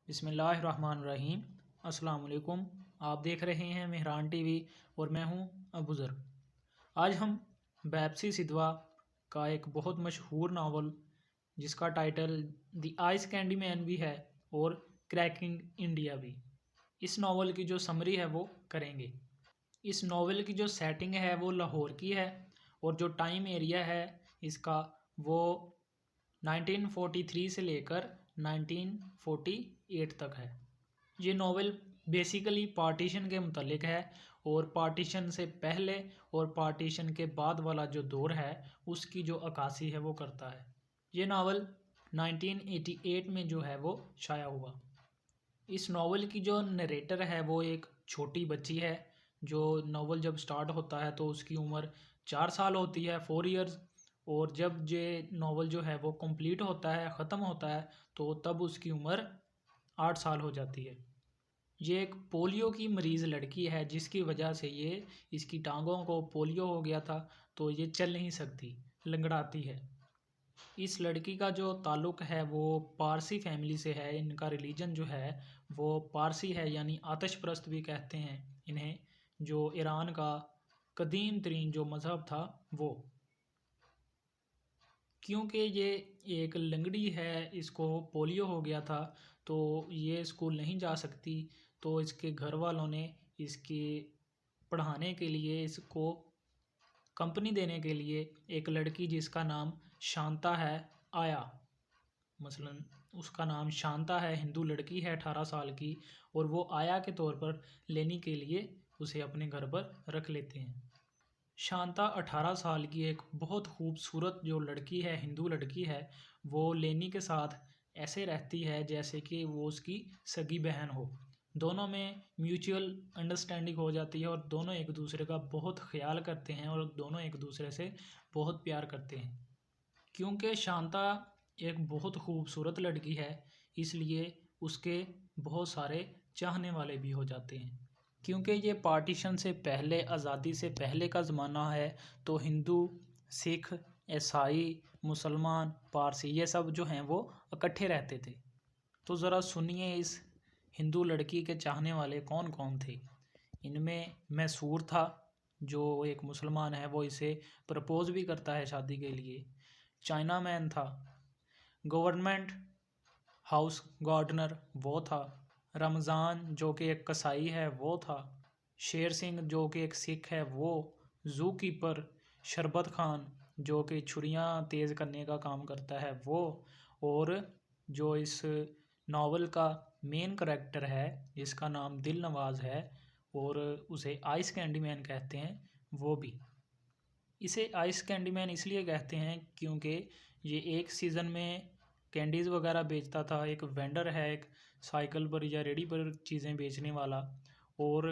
बिस्मिल्लाहिर्रहमानिर्रहीम। अस्सलाम वालेकुम। आप देख रहे हैं मेहरान टीवी और मैं हूं अबूज़र। आज हम बैप्सी सिद्धवा का एक बहुत मशहूर नावल जिसका title the ice candy man भी है और क्रैकिंग इंडिया भी, इस नावल की जो समरी है वो करेंगे। इस नावल की जो सेटिंग है वो लाहौर की है और जो टाइम एरिया है इसका वो 1943 से लेकर 1948 तक है। ये नावल बेसिकली पार्टीशन के मुतल्लिक है और पार्टीशन से पहले और पार्टीशन के बाद वाला जो दौर है उसकी जो अक्कासी है वो करता है। ये नावल 1988 में जो है वो शाया हुआ। इस नावल की जो नरेटर है वो एक छोटी बच्ची है। जो नावल जब स्टार्ट होता है तो उसकी उम्र 4 साल होती है, 4 इयर्स। और जब ये नावल जो है वो कंप्लीट होता है, ख़त्म होता है, तो तब उसकी उम्र 8 साल हो जाती है। ये एक पोलियो की मरीज़ लड़की है जिसकी वजह से ये इसकी टांगों को पोलियो हो गया था, तो ये चल नहीं सकती, लंगड़ाती है। इस लड़की का जो ताल्लुक़ है वो पारसी फैमिली से है। इनका रिलीजन जो है वो पारसी है, यानी आतिश परस्त भी कहते हैं इन्हें, जो ईरान का कदीम तरीन जो मज़हब था वो। क्योंकि ये एक लंगड़ी है, इसको पोलियो हो गया था, तो ये स्कूल नहीं जा सकती। तो इसके घर वालों ने इसके पढ़ाने के लिए, इसको कंपनी देने के लिए एक लड़की जिसका नाम शांता है आया, मसलन उसका नाम शांता है, हिंदू लड़की है 18 साल की, और वो आया के तौर पर लेने के लिए उसे अपने घर पर रख लेते हैं। शांता 18 साल की एक बहुत खूबसूरत जो लड़की है, हिंदू लड़की है, वो लेनी के साथ ऐसे रहती है जैसे कि वो उसकी सगी बहन हो। दोनों में म्यूचुअल अंडरस्टैंडिंग हो जाती है और दोनों एक दूसरे का बहुत ख्याल करते हैं और दोनों एक दूसरे से बहुत प्यार करते हैं। क्योंकि शांता एक बहुत खूबसूरत लड़की है, इसलिए उसके बहुत सारे चाहने वाले भी हो जाते हैं। क्योंकि ये पार्टीशन से पहले, आज़ादी से पहले का ज़माना है, तो हिंदू, सिख, ईसाई, मुसलमान, पारसी ये सब जो हैं वो इकट्ठे रहते थे। तो ज़रा सुनिए इस हिंदू लड़की के चाहने वाले कौन कौन थे। इनमें मैसूर था, जो एक मुसलमान है, वो इसे प्रपोज़ भी करता है शादी के लिए। चाइना मैन था, गवर्नमेंट हाउस गार्डनर वो था, रमज़ान जो कि एक कसाई है वो था, शेर सिंह जो कि एक सिख है वो, ज़ू कीपर शरबत खान जो कि छुरियाँ तेज़ करने का काम करता है वो, और जो इस नावल का मेन करैक्टर है जिसका नाम दिल नवाज़ है और उसे आइस कैंडी मैन कहते हैं वो भी। इसे आइस कैंडी मैन इसलिए कहते हैं क्योंकि ये एक सीज़न में कैंडीज़ वगैरह बेचता था। एक वेंडर है, एक साइकिल पर या रेडी पर चीज़ें बेचने वाला, और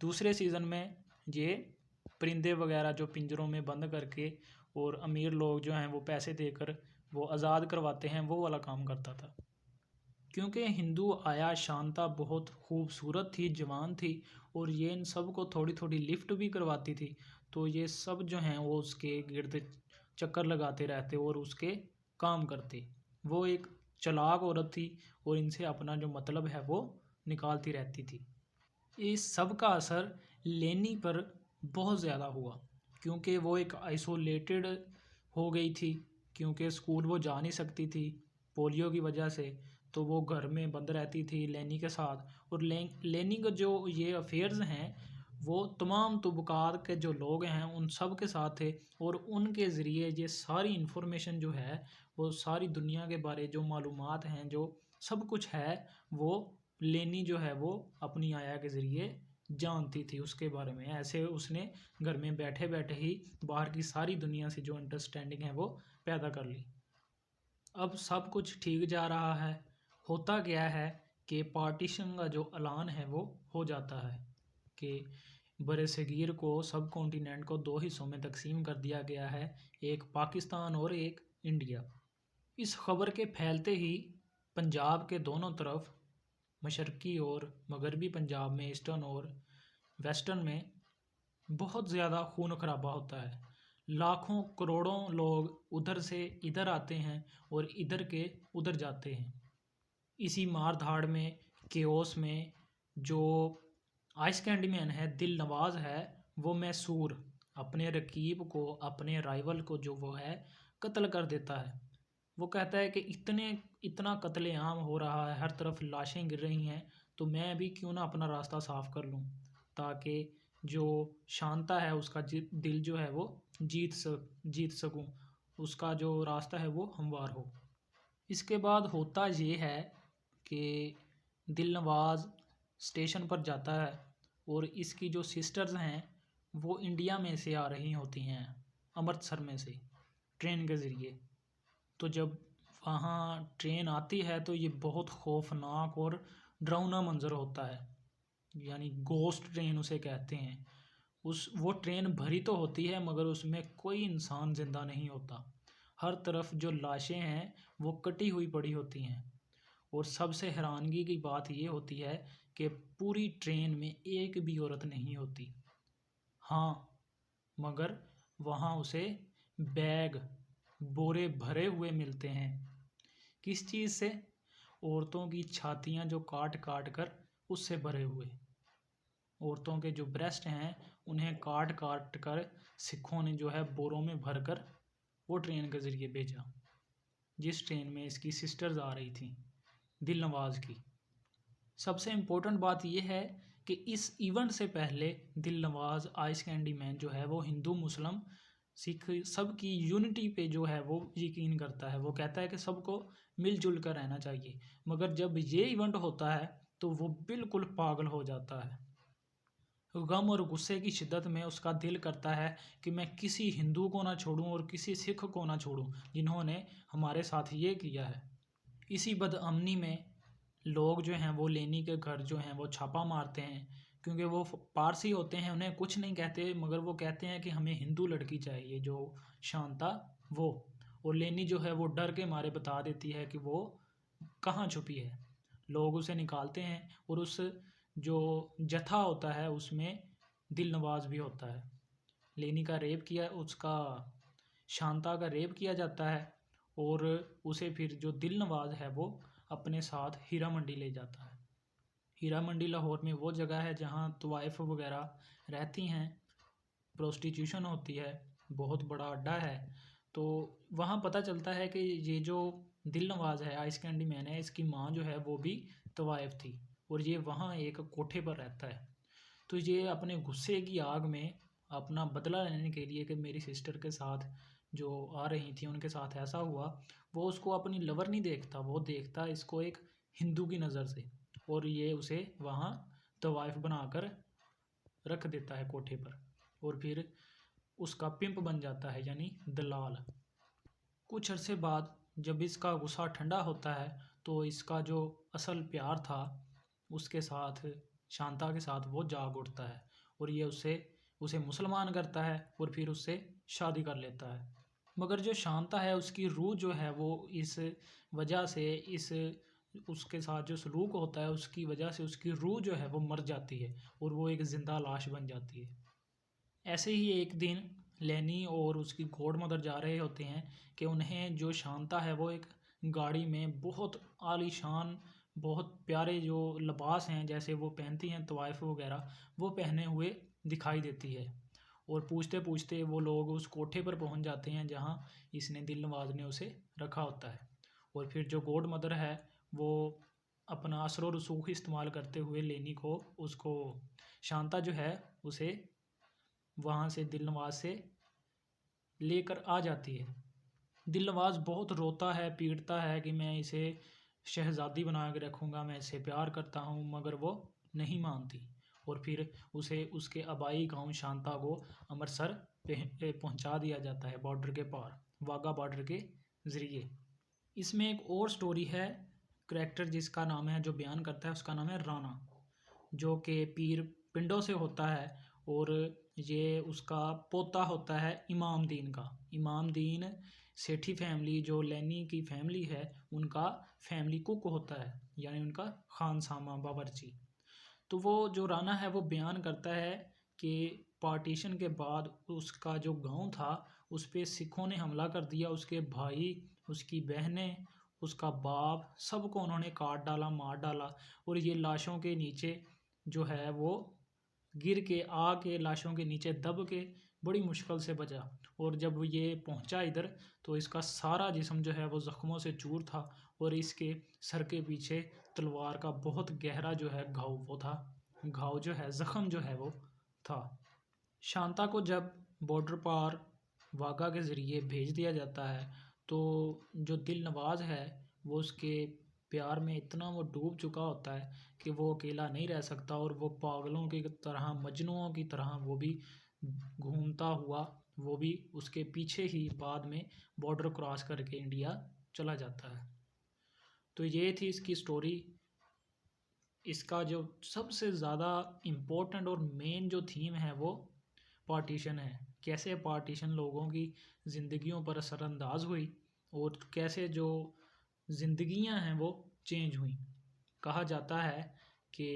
दूसरे सीज़न में ये परिंदे वगैरह जो पिंजरों में बंद करके और अमीर लोग जो हैं वो पैसे देकर वो आज़ाद करवाते हैं, वो वाला काम करता था। क्योंकि हिंदू आया शांता बहुत खूबसूरत थी, जवान थी, और ये इन सब को थोड़ी थोड़ी लिफ्ट भी करवाती थी, तो ये सब जो हैं वो उसके गिर्द चक्कर लगाते रहते और उसके काम करते। वो एक चालाक औरत थी और इनसे अपना जो मतलब है वो निकालती रहती थी। इस सब का असर लेनी पर बहुत ज़्यादा हुआ, क्योंकि वो एक आइसोलेटेड हो गई थी, क्योंकि स्कूल वो जा नहीं सकती थी पोलियो की वजह से, तो वो घर में बंद रहती थी लेनी के साथ। और लेनी के जो ये अफेयर्स हैं वो तमाम तबकात के जो लोग हैं उन सब के साथ थे, और उनके ज़रिए ये सारी इन्फॉर्मेशन जो है वो सारी दुनिया के बारे जो मालूमात हैं, जो सब कुछ है, वो लेनी जो है वो अपनी आया के ज़रिए जानती थी उसके बारे में। ऐसे उसने घर में बैठे बैठे ही बाहर की सारी दुनिया से जो अंडरस्टैंडिंग है वो पैदा कर ली। अब सब कुछ ठीक जा रहा है। होता क्या है कि पार्टीशन का जो ऐलान है वो हो जाता है कि बरसगीर को, सब कॉन्टिनेंट को 2 हिस्सों में तकसीम कर दिया गया है, एक पाकिस्तान और एक इंडिया। इस खबर के फैलते ही पंजाब के दोनों तरफ, मशरकी और मगरबी पंजाब में, ईस्टर्न और वेस्टर्न में बहुत ज़्यादा खून खराबा होता है। लाखों करोड़ों लोग उधर से इधर आते हैं और इधर के उधर जाते हैं। इसी मार धाड़ में, केओस में, जो आइस कैंडी मैन है दिल नवाज है, वो मैसूर अपने रकीब को, अपने राइवल को जो वो है कत्ल कर देता है। वो कहता है कि इतना कत्लेआम हो रहा है, हर तरफ लाशें गिर रही हैं, तो मैं भी क्यों ना अपना रास्ता साफ कर लूं, ताकि जो शांता है उसका दिल जो है वो जीत सकूं, उसका जो रास्ता है वो हमवार हो। इसके बाद होता ये है कि दिलनवाज स्टेशन पर जाता है और इसकी जो सिस्टर्स हैं वो इंडिया में से आ रही होती हैं, अमृतसर में से ट्रेन के ज़रिए। तो जब वहाँ ट्रेन आती है तो ये बहुत खौफनाक और डरावना मंज़र होता है, यानी गोस्ट ट्रेन उसे कहते हैं। वो ट्रेन भरी तो होती है मगर उसमें कोई इंसान ज़िंदा नहीं होता। हर तरफ जो लाशें हैं वो कटी हुई पड़ी होती हैं। और सबसे हैरानगी की बात ये होती है कि पूरी ट्रेन में एक भी औरत नहीं होती। हाँ, मगर वहाँ उसे बैग, बोरे भरे हुए मिलते हैं। किस चीज़ से? औरतों की छातियाँ जो काट काट कर उससे भरे हुए। औरतों के जो ब्रेस्ट हैं उन्हें काट काट कर सिखों ने जो है बोरों में भर कर वो ट्रेन के ज़रिए भेजा, जिस ट्रेन में इसकी सिस्टर्स आ रही थी दिल नवाज की। सबसे इम्पोर्टेंट बात यह है कि इस इवेंट से पहले दिल नवाज आइस कैंडी मैन जो है वो हिंदू मुस्लिम सिख सबकी यूनिटी पे जो है वो यकीन करता है। वो कहता है कि सबको मिलजुल कर रहना चाहिए, मगर जब ये इवेंट होता है तो वो बिल्कुल पागल हो जाता है। गम और गुस्से की शिद्दत में उसका दिल करता है कि मैं किसी हिंदू को ना छोड़ूं और किसी सिख को ना छोड़ूं जिन्होंने हमारे साथ ये किया है। इसी बदअमनी में लोग जो हैं वो लेनी के घर जो हैं वो छापा मारते हैं, क्योंकि वो पारसी होते हैं, उन्हें कुछ नहीं कहते मगर वो कहते हैं कि हमें हिंदू लड़की चाहिए जो शांता वो। और लेनी जो है वो डर के मारे बता देती है कि वो कहाँ छुपी है। लोग उसे निकालते हैं और उस जो जथा होता है उसमें दिल नवाज भी होता है। लेनी का रेप किया, उसका शांता का रेप किया जाता है और उसे फिर जो दिल नवाज है वो अपने साथ हीरा मंडी ले जाता है। हीरा मंडी लाहौर में वो जगह है जहाँ तवाइफ वगैरह रहती हैं, प्रोस्टिट्यूशन होती है, बहुत बड़ा अड्डा है। तो वहाँ पता चलता है कि ये जो दिल नवाज है, आइस कैंडी मैन है, इसकी माँ जो है वो भी तवाइफ थी और ये वहाँ एक कोठे पर रहता है। तो ये अपने गुस्से की आग में अपना बदला लेने के लिए कि मेरी सिस्टर के साथ जो आ रही थी उनके साथ ऐसा हुआ, वो उसको अपनी लवर नहीं देखता, वो देखता इसको एक हिंदू की नज़र से, और ये उसे वहाँ तवाइफ बनाकर रख देता है कोठे पर और फिर उसका पिंप बन जाता है, यानी दलाल। कुछ अरसे बाद जब इसका गुस्सा ठंडा होता है तो इसका जो असल प्यार था उसके साथ, शांता के साथ, वो जाग उठता है और ये उसे मुसलमान करता है और फिर उससे शादी कर लेता है। मगर जो शांता है उसकी रूह जो है वो इस वजह से, इस उसके साथ जो सलूक होता है उसकी वजह से उसकी रूह जो है वो मर जाती है और वो एक ज़िंदा लाश बन जाती है। ऐसे ही एक दिन लेनी और उसकी गॉड मदर जा रहे होते हैं कि उन्हें जो शांता है वो एक गाड़ी में बहुत आलीशान, बहुत प्यारे जो लिबास हैं जैसे वो पहनती हैं तवाइफ वगैरह, वो पहने हुए दिखाई देती है। और पूछते पूछते वो लोग उस कोठे पर पहुंच जाते हैं जहां इसने दिल नवाज ने उसे रखा होता है। और फिर जो गॉड मदर है वो अपना असर रसूख इस्तेमाल करते हुए लेनी को, उसको शांता जो है उसे वहाँ से दिलनवाज से लेकर आ जाती है। दिलनवाज बहुत रोता है, पीटता है कि मैं इसे शहज़ादी बना के रखूँगा, मैं इसे प्यार करता हूँ, मगर वो नहीं मानती। और फिर उसे उसके आबाई गांव शांता को अमृतसर पहुंचा दिया जाता है, बॉर्डर के पार, वाघा बॉर्डर के ज़रिए। इसमें एक और स्टोरी है, करैक्टर जिसका नाम है, जो बयान करता है उसका नाम है राणा, जो कि पीर पिंडों से होता है और ये उसका पोता होता है इमाम दीन का। इमाम दीन सेठी फैमिली, जो लेनी की फैमिली है, उनका फैमिली कुक होता है, यानी उनका खानसामा बावर्ची। तो वो जो राणा है वो बयान करता है कि पार्टीशन के बाद उसका जो गांव था उस पर सिखों ने हमला कर दिया, उसके भाई, उसकी बहनें उसका बाप, सबको उन्होंने काट डाला, मार डाला। और ये लाशों के नीचे जो है वो गिर के आके लाशों के नीचे दब के बड़ी मुश्किल से बचा। और जब ये पहुंचा इधर तो इसका सारा जिस्म जो है वो ज़ख्मों से चूर था और इसके सर के पीछे तलवार का बहुत गहरा जो है घाव जो है, ज़ख्म जो है वो था। शांता को जब बॉर्डर पार वाघा के ज़रिए भेज दिया जाता है तो जो दिल नवाज है वो उसके प्यार में इतना वो डूब चुका होता है कि वो अकेला नहीं रह सकता और वो पागलों की तरह, मजनुओं की तरह वो भी घूमता हुआ वो भी उसके पीछे ही बाद में बॉर्डर क्रॉस करके इंडिया चला जाता है। तो ये थी इसकी स्टोरी। इसका जो सबसे ज़्यादा इम्पोर्टेंट और मेन जो थीम है वो पार्टीशन है। कैसे पार्टीशन लोगों की ज़िंदगियों पर असरअंदाज हुई और कैसे जो ज़िंदगियां हैं वो चेंज हुई। कहा जाता है कि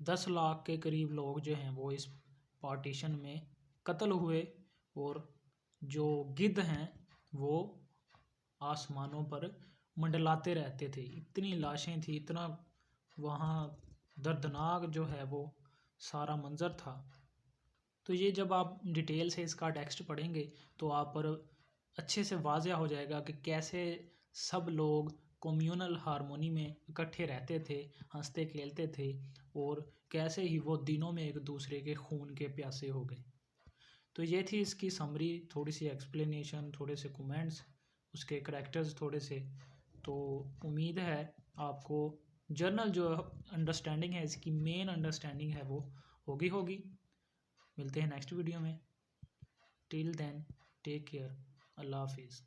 10 लाख के करीब लोग जो हैं वो इस पार्टीशन में कत्ल हुए और जो गिद्ध हैं वो आसमानों पर मंडलाते रहते थे। इतनी लाशें थी, इतना वहाँ दर्दनाक जो है वो सारा मंज़र था। तो ये जब आप डिटेल से इसका टेक्स्ट पढ़ेंगे तो आप पर अच्छे से वाज़ह हो जाएगा कि कैसे सब लोग कम्युनल हारमोनी में इकट्ठे रहते थे, हंसते खेलते थे और कैसे ही वो दिनों में एक दूसरे के खून के प्यासे हो गए। तो ये थी इसकी समरी, थोड़ी सी एक्सप्लेनेशन, थोड़े से कमेंट्स, उसके करैक्टर्स थोड़े से। तो उम्मीद है आपको जर्नल जो अंडरस्टैंडिंग है, इसकी मेन अंडरस्टैंडिंग है वो होगी। मिलते हैं नेक्स्ट वीडियो में। Till then take care. अल्लाह हाफिज़।